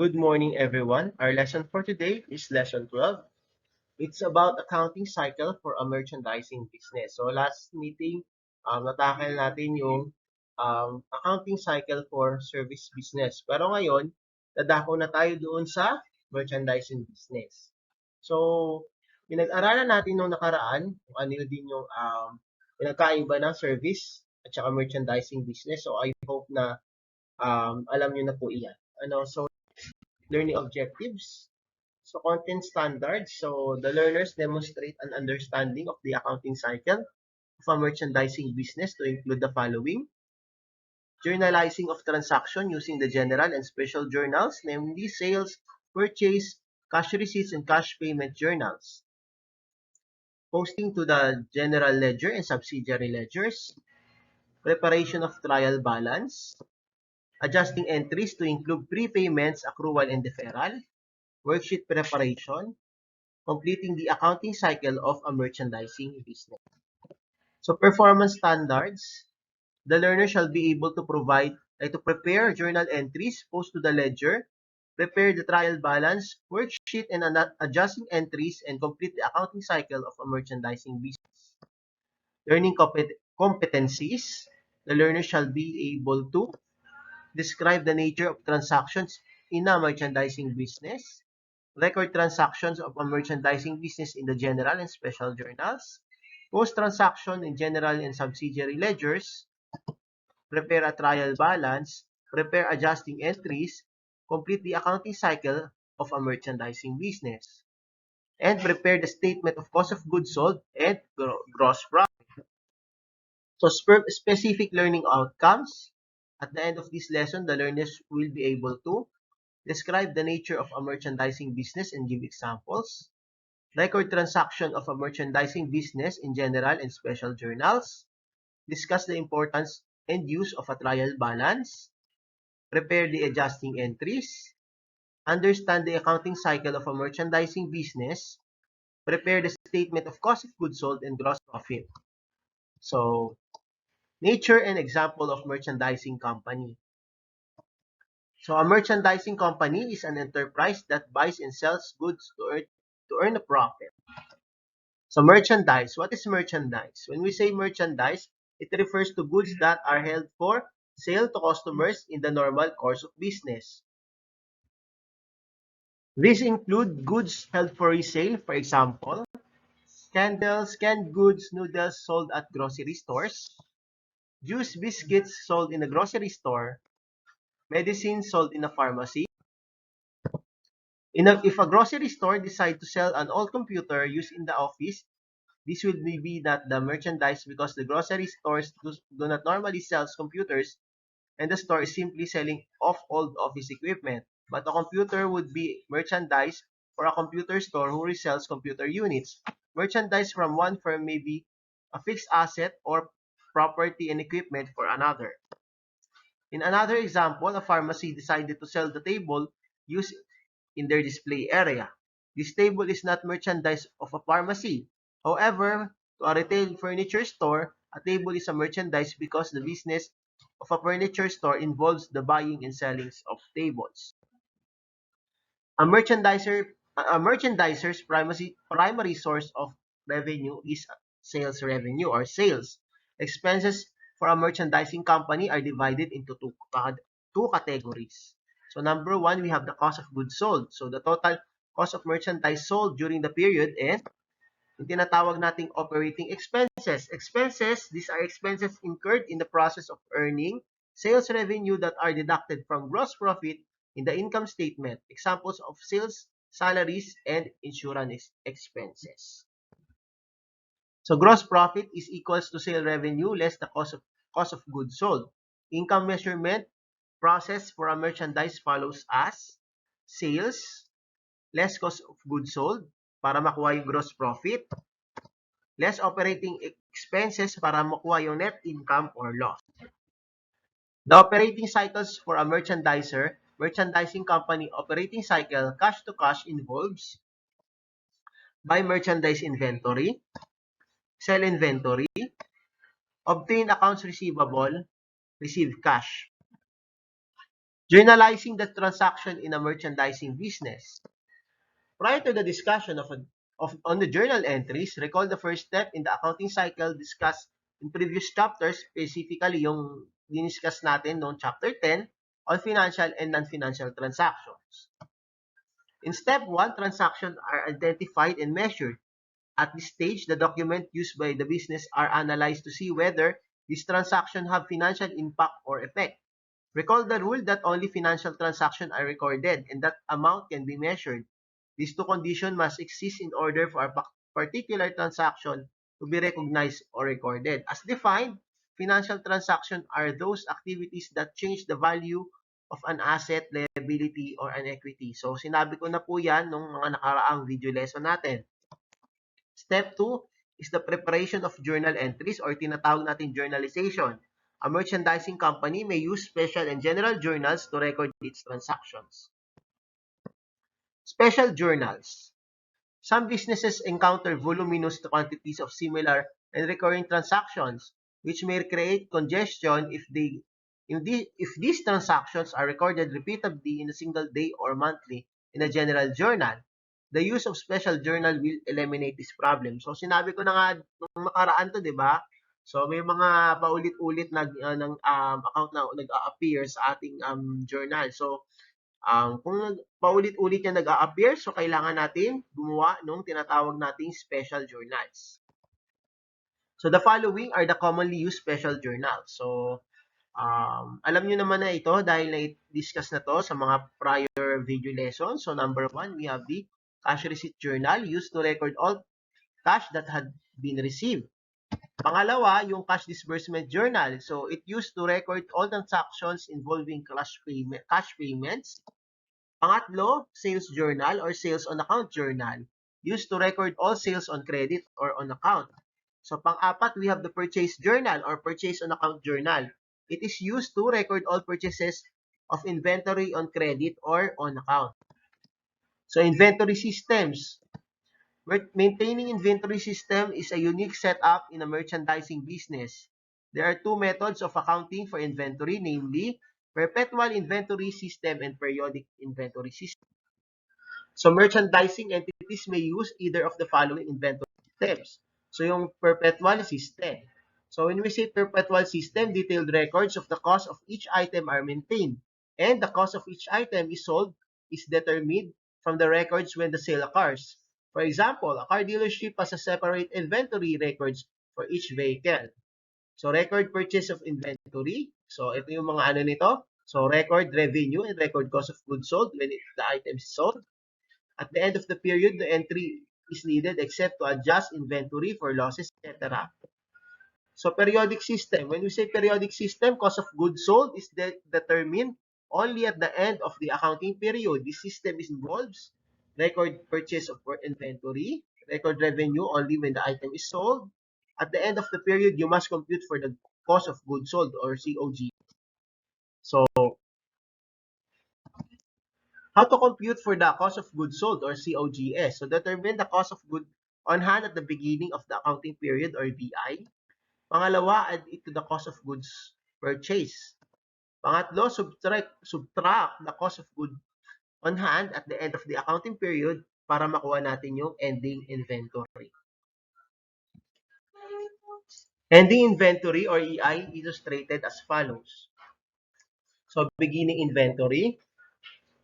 Good morning, everyone. Our lesson for today is lesson 12. It's about accounting cycle for a merchandising business. So last meeting, natakal natin yung accounting cycle for service business. Pero ngayon, dadako na tayo doon sa merchandising business. So, pinag-aralan natin nung nakaraan kung ano din yung pinagkaiba ng service at saka merchandising business. So, I hope na alam niyo na po iyan. So, learning objectives. So content standards. So the learners demonstrate an understanding of the accounting cycle of a merchandising business to include the following. Journalizing of transaction using the general and special journals, namely sales, purchase, cash receipts, and cash payment journals. Posting to the general ledger and subsidiary ledgers. Preparation of trial balance. Adjusting entries to include prepayments, accrual, and deferral. Worksheet preparation. Completing the accounting cycle of a merchandising business. So performance standards, the learner shall be able to prepare journal entries, post to the ledger, prepare the trial balance, worksheet, and adjusting entries, and complete the accounting cycle of a merchandising business. Learning competencies, the learner shall be able to describe the nature of transactions in a merchandising business, record transactions of a merchandising business in the general and special journals, post-transaction in general and subsidiary ledgers, prepare a trial balance, prepare adjusting entries, complete the accounting cycle of a merchandising business, and prepare the statement of cost of goods sold and gross profit. So specific learning outcomes. At the end of this lesson, the learners will be able to describe the nature of a merchandising business and give examples. Record transaction of a merchandising business in general and special journals. Discuss the importance and use of a trial balance. Prepare the adjusting entries. Understand the accounting cycle of a merchandising business. Prepare the statement of cost of goods sold and gross profit. So, nature and example of merchandising company. So a merchandising company is an enterprise that buys and sells goods to earn a profit. So merchandise, what is merchandise? When we say merchandise, it refers to goods that are held for sale to customers in the normal course of business. These include goods held for resale, for example, candles, canned goods, noodles sold at grocery stores, juice biscuits sold in a grocery store, medicine sold in a pharmacy. If a grocery store decides to sell an old computer used in the office, this will be that the merchandise because the grocery stores do not normally sell computers and the store is simply selling off old office equipment. But a computer would be merchandise for a computer store who resells computer units. Merchandise from one firm may be a fixed asset or property and equipment for another. In another example, a pharmacy decided to sell the table used in their display area. This table is not merchandise of a pharmacy. However, to a retail furniture store, a table is a merchandise because the business of a furniture store involves the buying and selling of tables. A merchandiser's primary source of revenue is sales revenue or sales. Expenses for a merchandising company are divided into two categories. So number one, we have the cost of goods sold. So the total cost of merchandise sold during the period, and yung tinatawag nating operating expenses. Expenses, these are expenses incurred in the process of earning sales revenue that are deducted from gross profit in the income statement. Examples of sales, salaries, and insurance expenses. So gross profit is equals to sales revenue less the cost of goods sold. Income measurement process for a merchandise follows as sales less cost of goods sold para makuha yung gross profit, less operating expenses para makuha yung net income or loss. The operating cycles for a merchandising company operating cycle cash to cash involves buy merchandise inventory, sell inventory, obtain accounts receivable, receive cash. Journalizing the transaction in a merchandising business. Prior to the discussion on the journal entries, recall the first step in the accounting cycle discussed in previous chapters, specifically yung diniscuss natin noong chapter 10 on financial and non-financial transactions. In step 1, transactions are identified and measured. At this stage, the document used by the business are analyzed to see whether these transactions have financial impact or effect. Recall the rule that only financial transactions are recorded and that amount can be measured. These two conditions must exist in order for a particular transaction to be recognized or recorded. As defined, financial transactions are those activities that change the value of an asset, liability, or an equity. So, sinabi ko na po yan nung mga nakaraang video lesson natin. Step 2 is the preparation of journal entries or tinatawag natin journalization. A merchandising company may use special and general journals to record its transactions. Special journals. Some businesses encounter voluminous quantities of similar and recurring transactions, which may create congestion if these transactions are recorded repeatedly in a single day or monthly in a general journal. The use of special journal will eliminate this problem. So sinabi ko na nga nung nakaraan to, 'di ba? So may mga paulit-ulit ng account na nag-a-appear sa ating journal. So kung paulit-ulit yan nag-a-appear, so kailangan natin gumawa ng tinatawag nating special journals. So the following are the commonly used special journals. So alam nyo naman na ito dahil na-discuss na to sa mga prior video lessons. So number 1, we have the cash receipt journal used to record all cash that had been received. Pangalawa, yung cash disbursement journal. So it used to record all transactions involving cash payments. Pangatlo, sales journal or sales on account journal, used to record all sales on credit or on account. So pang-apat, we have the purchase journal or purchase on account journal. It is used to record all purchases of inventory on credit or on account. So inventory systems. Maintaining inventory system is a unique setup in a merchandising business. There are two methods of accounting for inventory, namely perpetual inventory system and periodic inventory system. So merchandising entities may use either of the following inventory systems. So yung perpetual system. So when we say perpetual system, detailed records of the cost of each item are maintained, and the cost of each item is sold is determined from the records when the sale occurs. For example, a car dealership has a separate inventory records for each vehicle. So record purchase of inventory. So ito yung mga ano nito. So record revenue and record cost of goods sold when the item is sold. At the end of the period, the entry is needed except to adjust inventory for losses, etc. So periodic system. When we say periodic system, cost of goods sold is determined only at the end of the accounting period. This system involves record purchase of inventory, record revenue only when the item is sold. At the end of the period, you must compute for the cost of goods sold or COG. So how to compute for the cost of goods sold or COGS? So determine the cost of goods on hand at the beginning of the accounting period or BI. Pangalawa, add it to the cost of goods purchased. Pangatlo, subtract the cost of goods on hand at the end of the accounting period para makuha natin yung ending inventory. Ending inventory or EI illustrated as follows. So beginning inventory,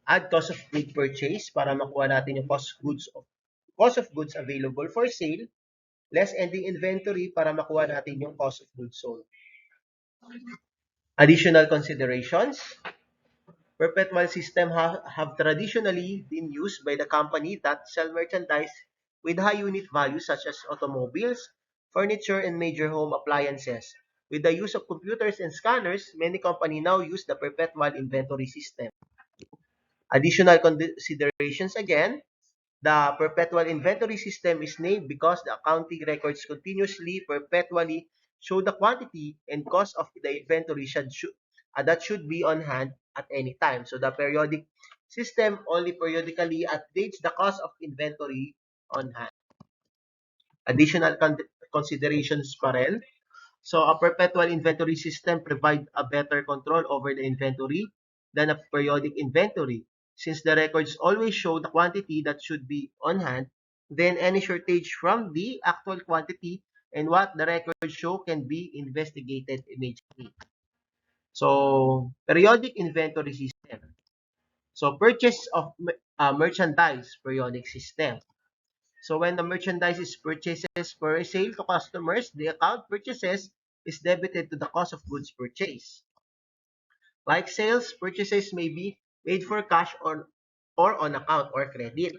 add cost of goods purchased para makuha natin yung cost of goods available for sale, less ending inventory para makuha natin yung cost of goods sold. Additional considerations. Perpetual system have traditionally been used by the company that sell merchandise with high unit values such as automobiles, furniture, and major home appliances. With the use of computers and scanners, many companies now use the perpetual inventory system. Additional considerations again. The perpetual inventory system is named because the accounting records continuously, perpetually show the quantity and cost of the inventory that should be on hand at any time. So the periodic system only periodically updates the cost of inventory on hand. Additional considerations pa rin. So a perpetual inventory system provides a better control over the inventory. than a periodic inventory. Since the records always show the quantity that should be on hand, then any shortage from the actual quantity and what the records show can be investigated immediately. So, periodic inventory system. So, purchase of merchandise periodic system. So, when the merchandise is purchases for sale to customers, the account purchases is debited to the cost of goods purchased. Like sales, purchases may be paid for cash or on account or credit.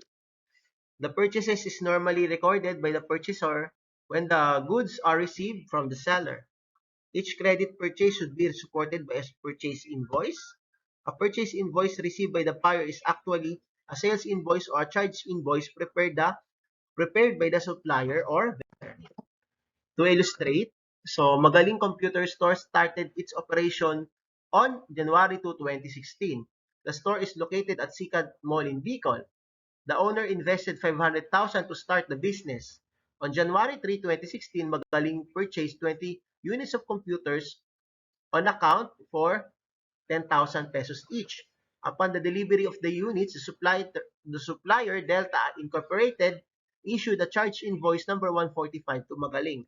The purchases is normally recorded by the purchaser when the goods are received from the seller. Each credit purchase should be supported by a purchase invoice. A purchase invoice received by the buyer is actually a sales invoice or a charge invoice prepared by the supplier or vendor. To illustrate, so Magaling Computer Store started its operation on January 2, 2016. The store is located at Sikat Mall in Bicol. The owner invested 500,000 to start the business. On January 3, 2016, Magaling purchased 20 units of computers on account for 10,000 pesos each. Upon the delivery of the units, the supplier Delta Incorporated issued a charge invoice number 145 to Magaling.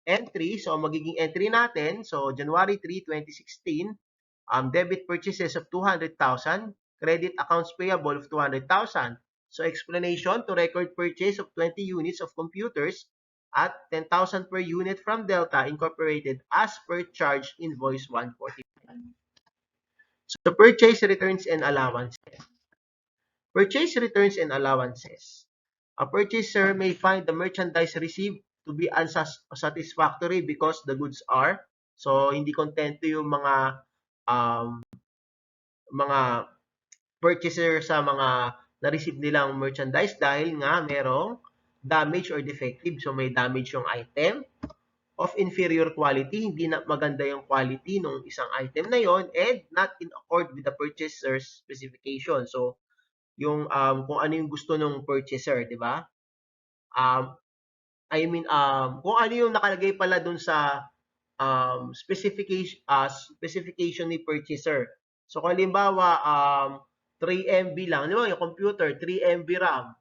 Entry, so magiging entry natin, so January 3, 2016, debit purchases of 200,000, credit accounts payable of 200,000. So explanation, to record purchase of 20 units of computers at 10,000 per unit from Delta Incorporated as per charge invoice 145. So purchase returns and allowances. Purchase returns and allowances. A purchaser may find the merchandise received to be unsatisfactory because the goods are, so hindi kontento yung mga purchaser sa mga na-receive nilang merchandise dahil nga merong damage or defective. So may damage yung item of inferior quality, hindi na maganda yung quality ng isang item na yon, and not in accord with the purchaser's specification. So yung kung ano yung gusto ng purchaser, di ba? Um, kung ano yung nakalagay pala dun sa specification ni purchaser. So kung halimbawa 3 MB lang, di ba, yung computer 3 MB RAM.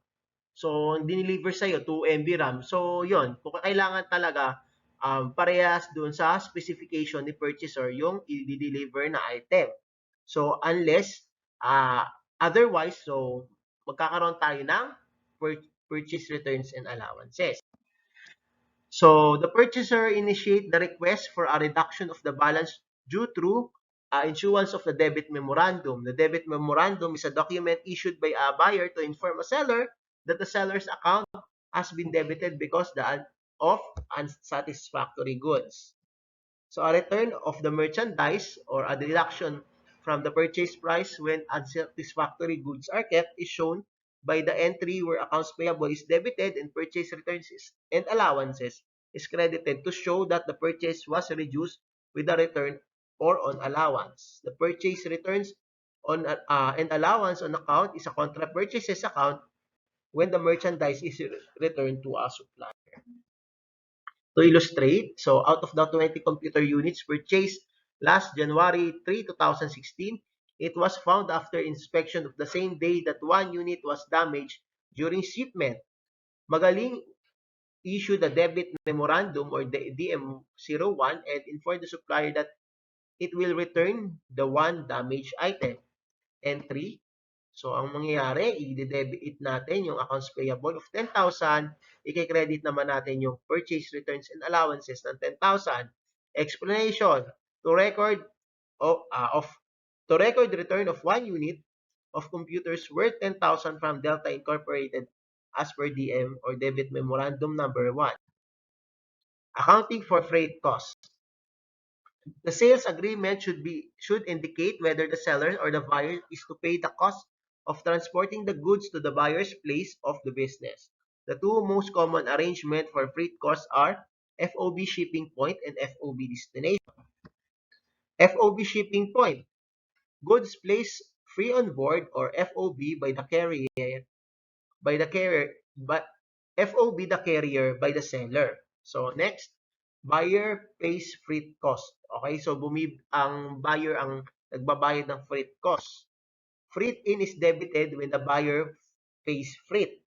So dineliver sa iyo 2 MB RAM. So yon, kung kailangan talaga parehas dun sa specification ni purchaser yung i-deliver na item. So unless otherwise, so magkakaroon tayo ng purchase returns and allowances. So the purchaser initiate the request for a reduction of the balance due through issuance of the debit memorandum. The debit memorandum is a document issued by a buyer to inform a seller that the seller's account has been debited because of unsatisfactory goods. So a return of the merchandise or a deduction from the purchase price when unsatisfactory goods are kept is shown by the entry where accounts payable is debited and purchase returns and allowances is credited to show that the purchase was reduced with a return or on allowance. The purchase returns on and allowance on account is a contra purchases account when the merchandise is returned to a supplier. To illustrate, so out of the 20 computer units purchased last January 3, 2016, it was found after inspection of the same day that one unit was damaged during shipment. Magaling issued a debit memorandum or the DM01 and informed the supplier that it will return the one damaged item. Entry. So, ang mangyayari, i-debit natin yung accounts payable of 10,000, i-credit naman natin yung purchase returns and allowances ng 10,000. Explanation, to record return of one unit of computers worth 10,000 from Delta Incorporated as per DM or debit memorandum number 1. Accounting for freight costs. The sales agreement should indicate whether the seller or the buyer is to pay the cost of transporting the goods to the buyer's place of the business. The two most common arrangements for freight costs are FOB shipping point and FOB destination. FOB shipping point. Goods placed free on board or FOB by the carrier but FOB the carrier by the seller. So next, buyer pays freight cost. Okay, so ang buyer ang nagbabayad ng freight cost. Freight in is debited when the buyer pays freight.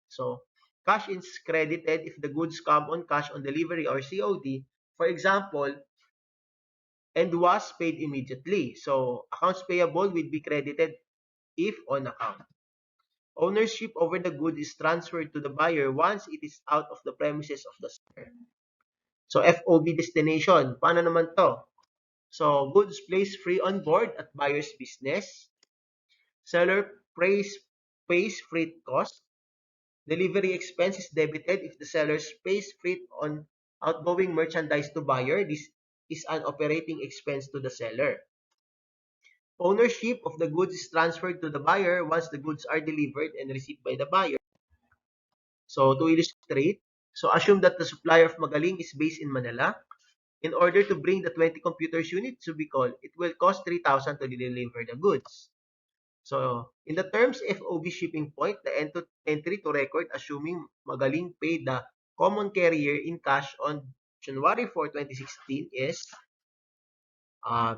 So, cash is credited if the goods come on cash on delivery or COD, for example, and was paid immediately. So, accounts payable will be credited if on account. Ownership over the good is transferred to the buyer once it is out of the premises of the seller. So, FOB destination, paano naman to? So, goods placed free on board at buyer's business. Seller pays freight cost. Delivery expense is debited if the seller pays freight on outgoing merchandise to buyer. This is an operating expense to the seller. Ownership of the goods is transferred to the buyer once the goods are delivered and received by the buyer. So, to illustrate, so assume that the supplier of Magaling is based in Manila. In order to bring the 20 computers unit to Bicol, it will cost 3,000 to deliver the goods. So, in the terms FOB shipping point, the entry to record assuming Magaling paid the common carrier in cash on January 4, 2016 is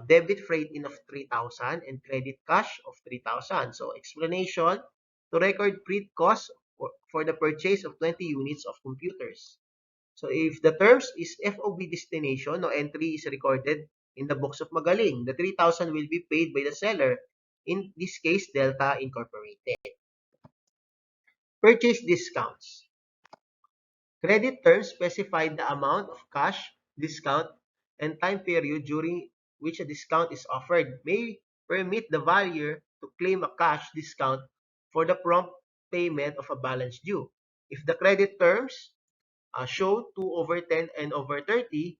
debit freight in of 3,000 and credit cash of 3,000. So, explanation, to record freight cost for the purchase of 20 units of computers. So, if the terms is FOB destination, no entry is recorded in the books of Magaling. The 3,000 will be paid by the seller, in this case, Delta Incorporated. Purchase discounts. Credit terms specify the amount of cash, discount, and time period during which a discount is offered may permit the buyer to claim a cash discount for the prompt payment of a balance due. If the credit terms show 2/10 and over 30,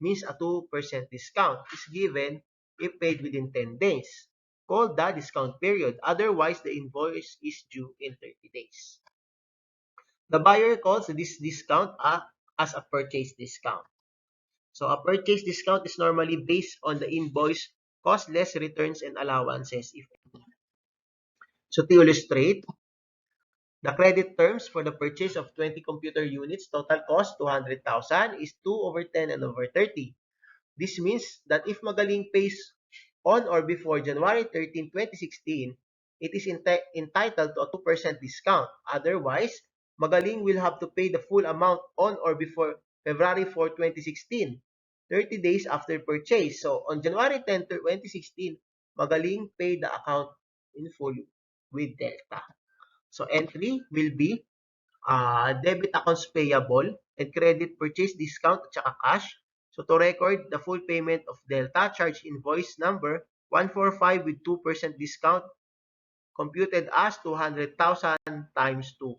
means a 2% discount is given if paid within 10 days, called the discount period. Otherwise, the invoice is due in 30 days. The buyer calls this discount as a purchase discount. So a purchase discount is normally based on the invoice cost less returns and allowances. So to illustrate, the credit terms for the purchase of 20 computer units, total cost 200,000, is 2/10 and over 30. This means that if Magaling pays on or before January 13, 2016, it is entitled to a 2% discount. Otherwise, Magaling will have to pay the full amount on or before February 4, 2016, 30 days after purchase. So, on January 10, 2016, Magaling paid the account in full with Delta. So, entry will be debit accounts payable and credit purchase discount at saka cash. So to record the full payment of Delta, charge invoice number 145 with 2% discount computed as 200,000 times 2%.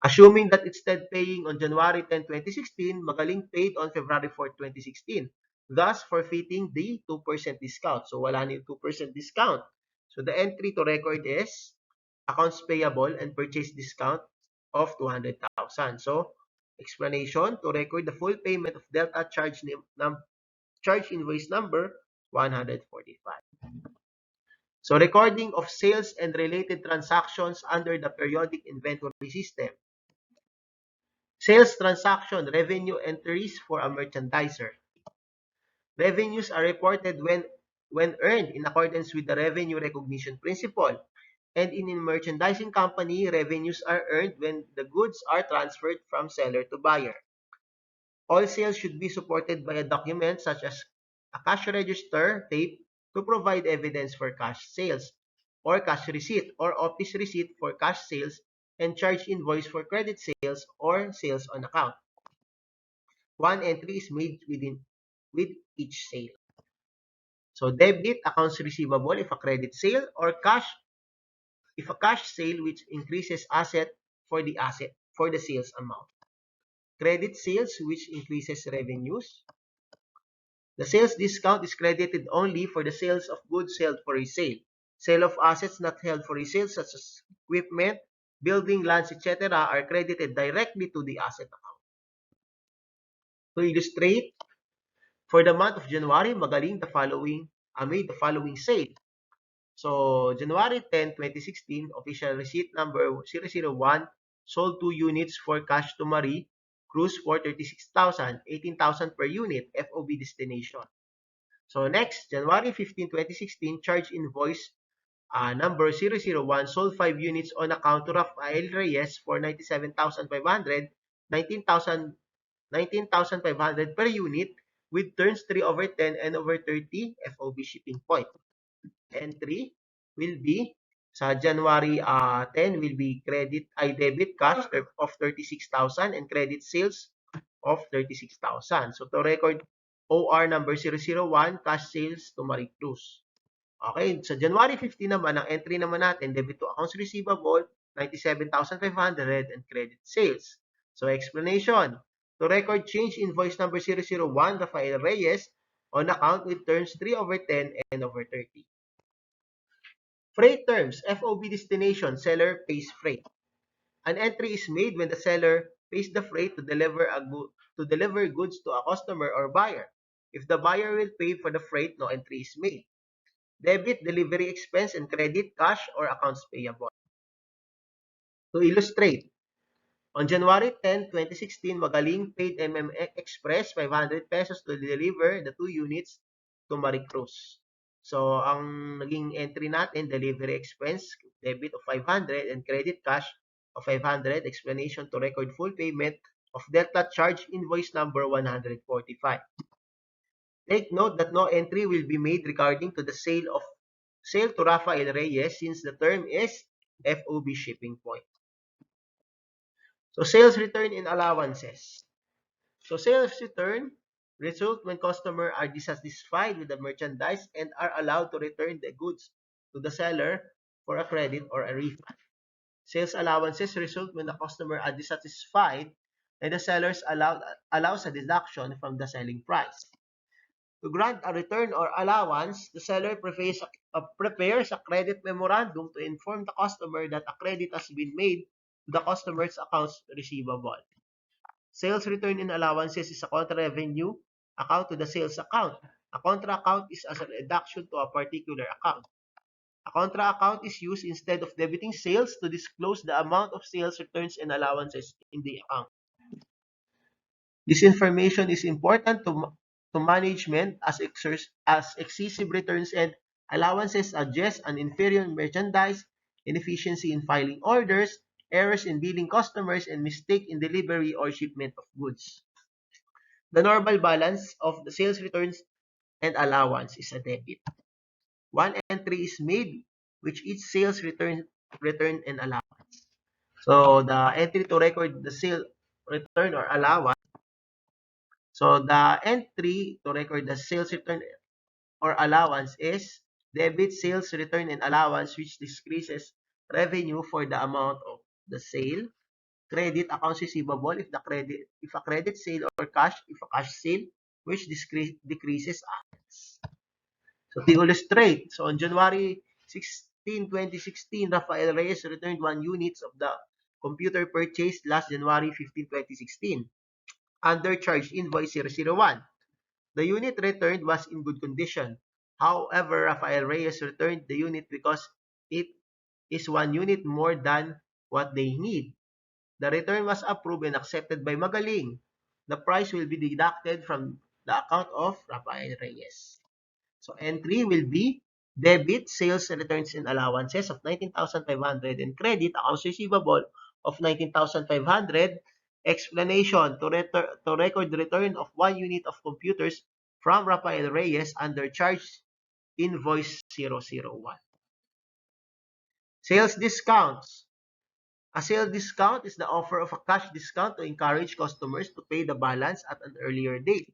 Assuming that instead paying on January 10, 2016, Magaling paid on February 4, 2016, thus forfeiting the 2% discount. So wala na yung 2% discount. So the entry to record is accounts payable and purchase discount of 200,000. So explanation, to record the full payment of Delta charge invoice number 145. So recording of sales and related transactions under the periodic inventory system. Sales transaction revenue entries for a merchandiser. Revenues are reported when earned in accordance with the revenue recognition principle. And in a merchandising company, revenues are earned when the goods are transferred from seller to buyer. All sales should be supported by a document such as a cash register tape to provide evidence for cash sales, or cash receipt, or office receipt for cash sales, and charge invoice for credit sales or sales on account. One entry is made with each sale. So debit accounts receivable if a credit sale, or cash if a cash sale which increases asset for the sales amount. Credit sales which increases revenues. The sales discount is credited only for the sales of goods held for resale. Sale of assets not held for resale such as equipment, building, lands, etc. are credited directly to the asset account. To illustrate, for the month of January, Magaling made the following sale. So, January 10, 2016, official receipt number 001, sold 2 units for cash to Marie, cruise for 36,000, 18,000 per unit, FOB destination. So next, January 15, 2016, charge invoice number 001 sold 5 units on account to Rafael Reyes for 97,500, 19,000 19,500 per unit with turns 3/10 and over 30 FOB shipping point. Entry will be sa January 10 will be debit cash of 36,000 and credit sales of 36,000. So to record OR number 001 cash sales to Marie Cruz. Okay, sa January 15 naman, ang entry naman natin, debit to accounts receivable, 97,500 and credit sales. So explanation, to record change invoice number 001, Rafael Reyes, on account with terms 3/10 and over 30. Freight terms, FOB destination, seller pays freight. An entry is made when the seller pays the freight to deliver goods to a customer or buyer. If the buyer will pay for the freight, no entry is made. Debit, delivery expense, and credit, cash, or accounts payable. To illustrate, on January 10, 2016, Magaling paid Express 500 pesos to deliver the 2 units to Marie Cruz. So, ang naging entry natin, delivery expense, debit of 500 and credit cash of 500. Explanation to record full payment of Delta charge invoice number 145. Take note that no entry will be made regarding to the sale to Rafael Reyes since the term is FOB shipping point. So sales return and allowances. So sales return result when customers are dissatisfied with the merchandise and are allowed to return the goods to the seller for a credit or a refund. Sales allowances result when the customer are dissatisfied and the sellers allows a deduction from the selling price. To grant a return or allowance, the seller prepares a credit memorandum to inform the customer that a credit has been made to the customer's accounts receivable. Sales return and allowances is a contra revenue account to the sales account. A contra account is as a reduction to a particular account. A contra account is used instead of debiting sales to disclose the amount of sales returns and allowances in the account. This information is important to management as excessive returns and allowances suggest an inferior merchandise, inefficiency in filing orders, errors in billing customers, and mistake in delivery or shipment of goods. The normal balance of the sales returns and allowance is a debit. One entry is made which each sales return and allowance. So the entry to record the sale return or allowance. So the entry to record the sales return or allowance is debit sales return and allowance which decreases revenue for the amount of the sale. Credit accounts receivable if a credit sale or cash if a cash sale which decreases assets. So to illustrate, so on January 16, 2016, Rafael Reyes returned 1 units of the computer purchased last January 15, 2016 under charge invoice 001. The unit returned was in good condition. However, Rafael Reyes returned the unit because it is 1 unit more than what they need. The return was approved and accepted by Magaling. The price will be deducted from the account of Rafael Reyes. So entry will be debit sales returns and allowances of 19,500 and credit accounts receivable of 19,500. Explanation to record the return of 1 unit of computers from Rafael Reyes under charge invoice 001. Sales discounts. A sale discount is the offer of a cash discount to encourage customers to pay the balance at an earlier date.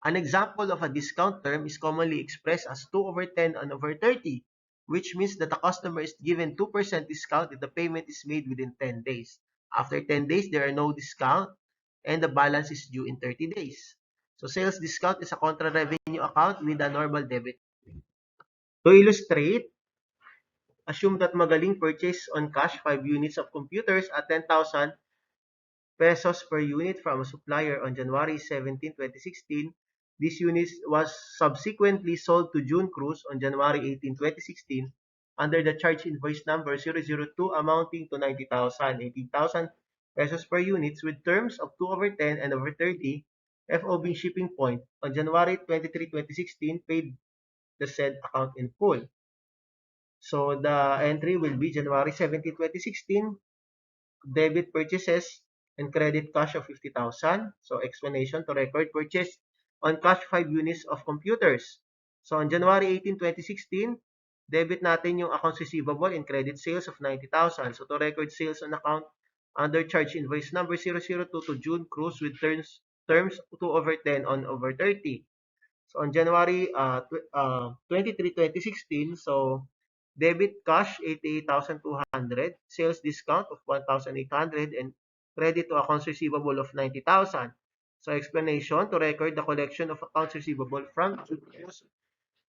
An example of a discount term is commonly expressed as 2/10 and over 30, which means that the customer is given 2% discount if the payment is made within 10 days. After 10 days, there are no discount and the balance is due in 30 days. So sales discount is a contra revenue account with a normal debit. To illustrate, assume that Magaling purchased on cash 5 units of computers at 10,000 pesos per unit from a supplier on January 17, 2016. This unit was subsequently sold to June Cruz on January 18, 2016 under the charge invoice number 002 amounting to 90,000, 18,000 pesos per unit with terms of 2/10 and over 30 FOB shipping point on January 23, 2016 paid the said account in full. So the entry will be January 17, 2016, debit purchases and credit cash of 50,000. So explanation to record purchase on cash 5 units of computers. So on January 18, 2016, debit natin yung accounts receivable and credit sales of 90,000. So to record sales on account under charge invoice number 002 to June cruise with terms 2/10 on over 30. So on January 23, 2016, so debit cash 88,200, sales discount of 1,800, and credit to accounts receivable of 90,000. So explanation to record the collection of accounts receivable from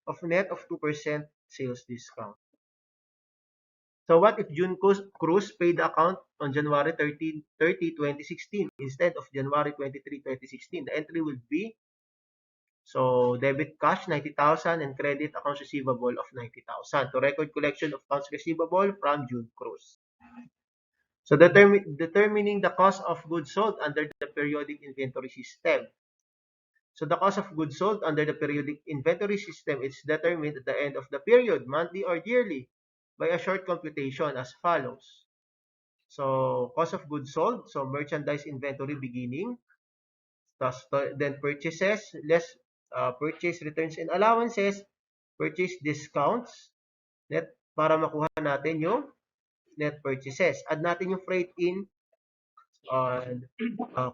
of net of 2% sales discount. So what if June Cruise paid the account on January 30, 2016 instead of January 23, 2016? The entry will be so debit cash 90,000 and credit accounts receivable of 90,000 to record collection of accounts receivable from June Cruise. So determining the cost of goods sold under the periodic inventory system. So the cost of goods sold under the periodic inventory system is determined at the end of the period, monthly or yearly, by a short computation as follows. So cost of goods sold, so merchandise inventory beginning, then purchases, less purchase returns and allowances, purchase discounts, net para makuha natin yung net purchases. Add natin yung freight in on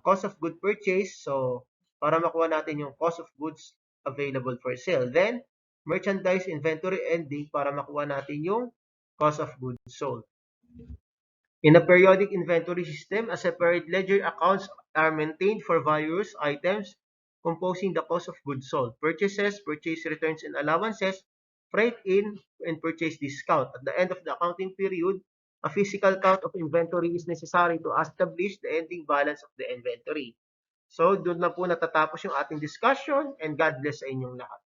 cost of good purchase. So, para makuha natin yung cost of goods available for sale. Then, merchandise inventory ending para makuha natin yung cost of goods sold. In a periodic inventory system, a separate ledger accounts are maintained for various items composing the cost of goods sold: purchases, purchase returns and allowances, freight in, and purchase discount. At the end of the accounting period, a physical count of inventory is necessary to establish the ending balance of the inventory. So, doon na po natatapos yung ating discussion, and God bless sa inyong lahat.